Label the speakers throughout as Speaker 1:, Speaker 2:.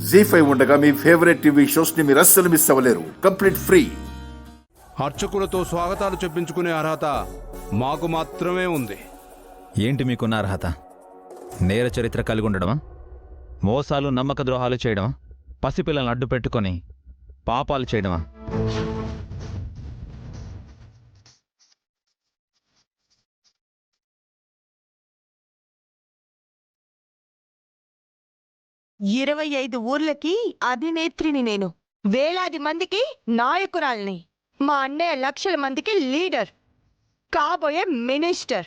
Speaker 1: జీ5 ఉండగా మీ favourite TV shows ని మీరు అస్సలు మిస్ అవ్వలేరు. Complete free.
Speaker 2: అర్చకులతో స్వాగతాలు చెప్పించుకునే అర్హత మాకు మాత్రమే ఉంది.
Speaker 3: ఏంటి మీకున్న అర్హత? నేర చరిత్ర కలిగి ఉండడమా? మోసాలు నమ్మక ద్రోహాలు చేయడమా? పసిపిల్లలను అడ్డు పెట్టుకొని పాపాలు చేయడమా?
Speaker 4: ఇరవై 25 ఊర్లకి అధినేత్రిని నేను. వేలాది మందికి నాయకురాల్ని. మా అన్నయ్య లక్షల మందికి లీడర్, కాబోయే మినిస్టర్.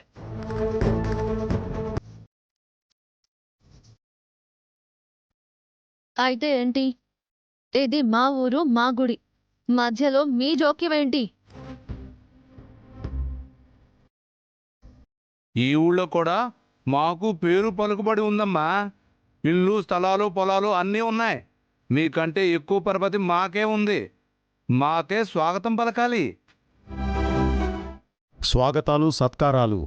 Speaker 5: అయితే ఏంటి? ఇది మా ఊరు, మా గుడి. మధ్యలో మీ జోక్యం ఏంటి?
Speaker 2: ఈ ఊళ్ళో కూడా మాకు పేరు పలుకుబడి ఉందమ్మా. ఇల్లు, స్థలాలు, పొలాలు అన్నీ ఉన్నాయి. మీకంటే ఎక్కువ పరపతి మాకే ఉంది. మాకే స్వాగతం పలకాలి.
Speaker 6: స్వాగతాలు సత్కారాలు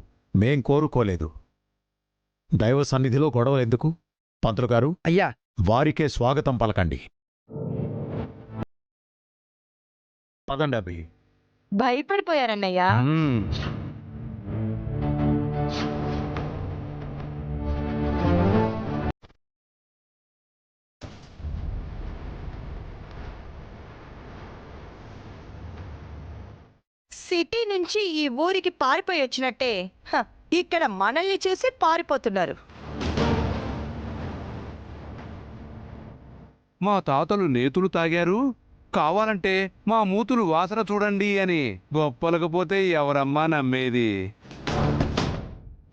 Speaker 6: మేం కోరుకోలేదు. దైవ సన్నిధిలో గొడవలు ఎందుకు? పంతులు గారు,
Speaker 7: అయ్యా,
Speaker 6: వారికే స్వాగతం పలకండి. పదండి అభి.
Speaker 4: భయపడిపోయారన్నయ్య. సిటీ నుంచి ఈ ఊరికి పారిపోయి వచ్చినట్టే ఇక్కడ మనల్ని చూసి పారిపోతున్నారు.
Speaker 2: మా తాతలు నేతులు తాగారు, కావాలంటే మా మూతులు వాసన చూడండి అని గొప్పలకపోతే ఎవరమ్మా నమ్మేది?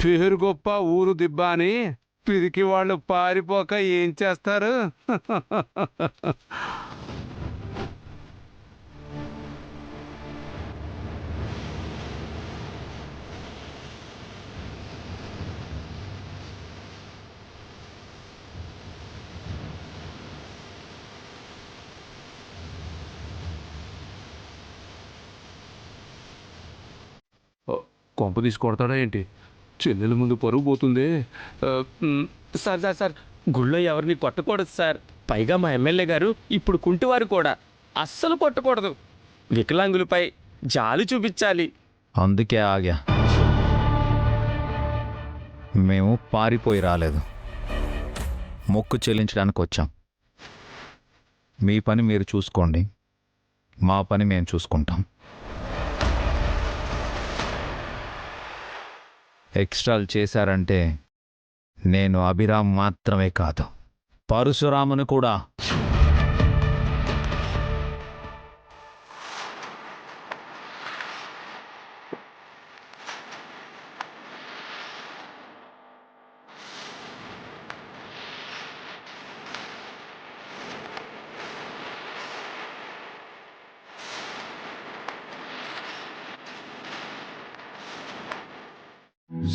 Speaker 2: పేరు గొప్ప ఊరు దిబ్బ అని పిరికి వాళ్ళు పారిపోక ఏం చేస్తారు? కొంప తీసి కొడతాడా ఏంటి? చెల్లెల ముందు పరుగు పోతుంది.
Speaker 7: సార్ సార్ సార్ గుళ్ళో ఎవరిని కొట్టకూడదు సార్. పైగా మా ఎమ్మెల్యే గారు ఇప్పుడు కుంటివారు కూడా అస్సలు కొట్టకూడదు. వికలాంగులపై జాలి చూపించాలి.
Speaker 3: అందుకే ఆగా. మేము పారిపోయి రాలేదు, మొక్కు చెల్లించడానికి వచ్చాం. మీ పని మీరు చూసుకోండి, మా పని మేము చూసుకుంటాం. ఎక్స్ట్రాలు చేశారంటే నేను అభిరామ్ మాత్రమే కాదు, పరశురామును కూడా.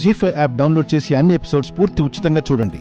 Speaker 8: జీ5 యాప్ డౌన్లోడ్ చేసి అన్ని ఎపిసోడ్స్ పూర్తి ఉచితంగా చూడండి.